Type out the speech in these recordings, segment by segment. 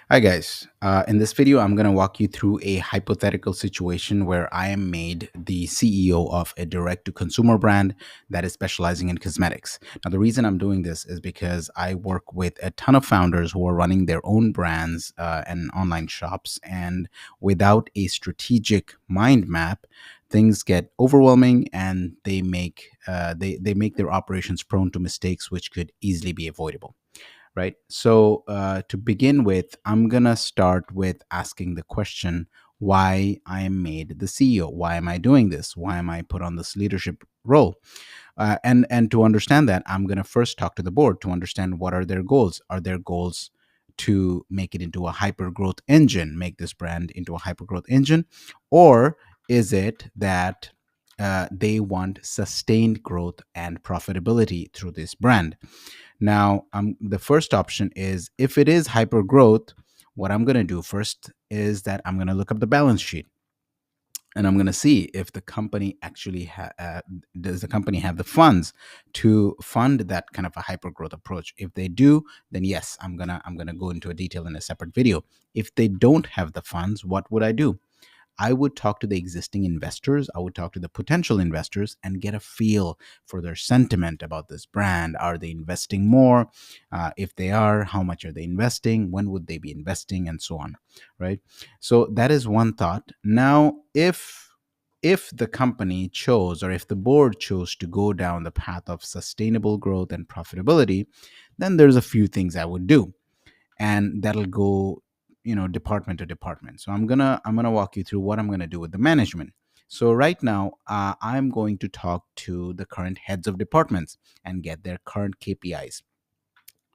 Hi guys. In this video, I'm going to walk you through a hypothetical situation where I am made the CEO of a direct-to-consumer brand that is specializing in cosmetics. Now, the reason I'm doing this is because I work with a ton of founders who are running their own brands and online shops, and without a strategic mind map, things get overwhelming and they make their operations prone to mistakes which could easily be avoidable, right? So, to begin with, I'm going to start with asking the question why I am made the CEO. Why am I doing this? Why am I put on this leadership role? And to understand that, I'm going to first talk to the board to understand what are their goals. Are their goals to make it into a hyper growth engine, make this brand into a hyper growth engine? Or is it that they want sustained growth and profitability through this brand? Now, the first option is if it is hyper growth, what I'm going to do first is that I'm going to look up the balance sheet and I'm going to see if the company actually does the company have the funds to fund that kind of a hyper growth approach. If they do, then yes, I'm gonna go into a detail in a separate video. If they don't have the funds, what would I do? I would talk to the existing investors. I would talk to the potential investors and get a feel for their sentiment about this brand. Are they investing more? If they are, how much are they investing? When would they be investing? And so on, right? So that is one thought. Now, if the company chose or if the board chose to go down the path of sustainable growth and profitability, then there's a few things I would do, and that'll go department to department. So I'm gonna walk you through what I'm gonna do with the management. So right now, I'm going to talk to the current heads of departments and get their current KPIs.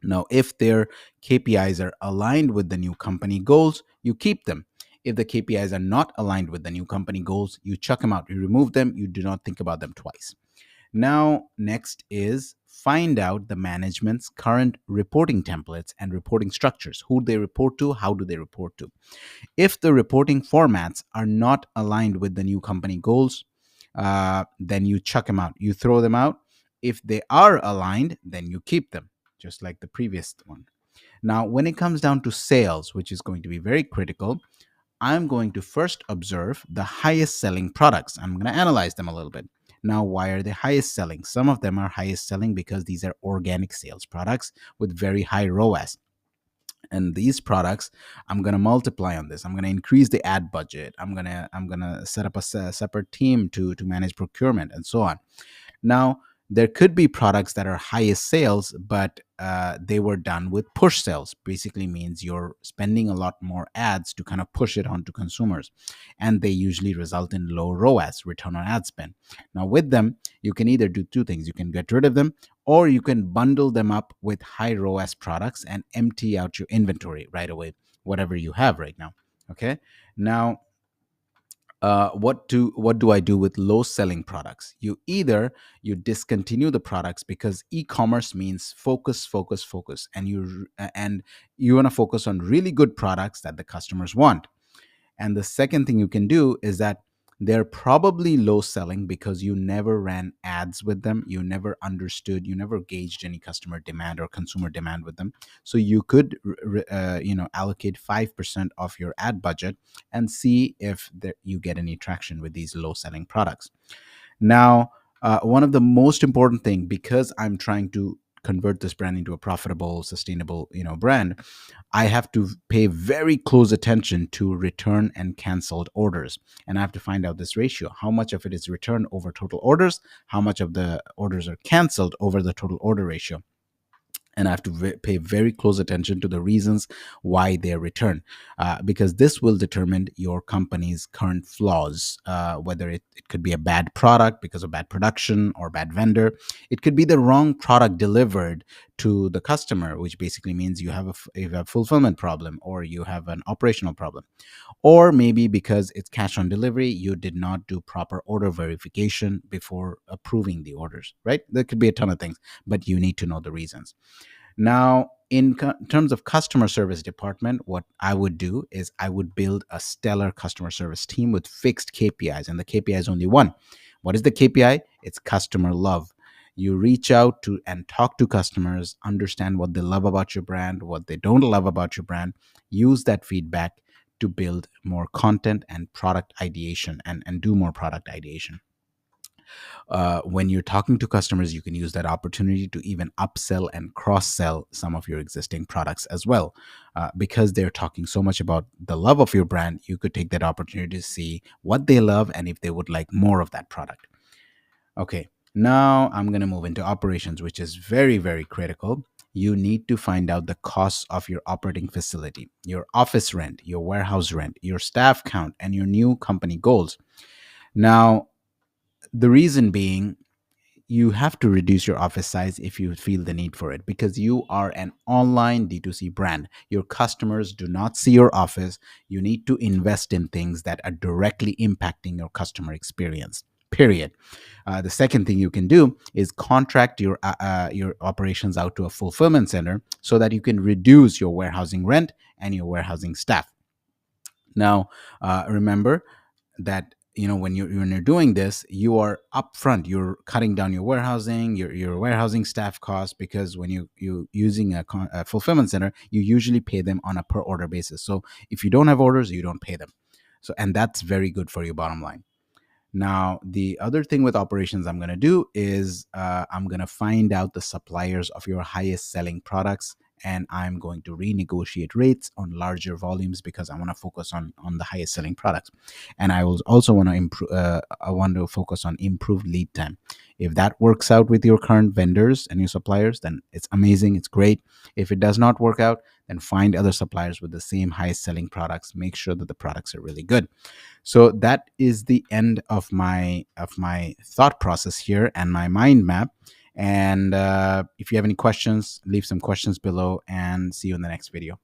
Now, if their KPIs are aligned with the new company goals, you keep them. If the KPIs are not aligned with the new company goals, you chuck them out, you remove them, you do not think about them twice. Now, next is find out the management's current reporting templates and reporting structures. Who they report to, how do they report to? If the reporting formats are not aligned with the new company goals, then you chuck them out, you throw them out. If they are aligned, then you keep them, just like the previous one. Now, when it comes down to sales, which is going to be very critical, I'm going to first observe the highest selling products. I'm going to analyze them a little bit. Now, why are they highest selling? Some of them are highest selling because these are organic sales products with very high ROAS. And these products, I'm going to multiply on this. I'm going to increase the ad budget. I'm going to set up a separate team to manage procurement and so on. Now, there could be products that are highest sales, but they were done with push sales. Basically means you're spending a lot more ads to kind of push it onto consumers. And they usually result in low ROAS, return on ad spend. Now, with them, you can either do two things. You can get rid of them, or you can bundle them up with high ROAS products and empty out your inventory right away, whatever you have right now. Okay. Now, what do I do with low selling products? You discontinue the products because e-commerce means focus, focus, focus, and you want to focus on really good products that the customers want. And the second thing you can do is that they're probably low selling because you never ran ads with them. You never understood, you never gauged any customer demand or consumer demand with them. So you could, allocate 5% of your ad budget and see if you get any traction with these low selling products. Now, one of the most important thing, because I'm trying to convert this brand into a profitable, sustainable, brand, I have to pay very close attention to return and canceled orders. And I have to find out this ratio. How much of it is returned over total orders? How much of the orders are canceled over the total order ratio? And I have to pay very close attention to the reasons why they are returned, because this will determine your company's current flaws. Whether it could be a bad product because of bad production or bad vendor, it could be the wrong product delivered to the customer, which basically means you have a fulfillment problem or you have an operational problem, or maybe because it's cash on delivery, you did not do proper order verification before approving the orders. Right? There could be a ton of things, but you need to know the reasons. Now, in terms of customer service department, what I would do is I would build a stellar customer service team with fixed KPIs, and the KPI is only one. What is the KPI? It's customer love. You reach out to and talk to customers, understand what they love about your brand, what they don't love about your brand. Use that feedback to build more content and product ideation, and do more product ideation. When you're talking to customers, you can use that opportunity to even upsell and cross sell some of your existing products as well. Because they're talking so much about the love of your brand, you could take that opportunity to see what they love and if they would like more of that product. Okay, now I'm going to move into operations, which is very, very critical. You need to find out the costs of your operating facility, your office rent, your warehouse rent, your staff count, and your new company goals. Now, the reason being, you have to reduce your office size if you feel the need for it, because you are an online D2C brand. Your customers do not see your office. You need to invest in things that are directly impacting your customer experience. Period. The second thing you can do is contract your operations out to a fulfillment center so that you can reduce your warehousing rent and your warehousing staff. Now, remember that when you're doing this, you are upfront. You're cutting down your warehousing, your warehousing staff costs, because when you using a fulfillment center, you usually pay them on a per order basis. So if you don't have orders, you don't pay them. So, and that's very good for your bottom line. Now, the other thing with operations I'm going to do is I'm going to find out the suppliers of your highest selling products, and I'm going to renegotiate rates on larger volumes because I want to focus on the highest selling products. And I will also want to improve. I want to focus on improved lead time. If that works out with your current vendors and your suppliers, then it's amazing. It's great. If it does not work out, then find other suppliers with the same highest selling products. Make sure that the products are really good. So that is the end of my thought process here and my mind map. And if you have any questions, leave some questions below, and see you in the next video.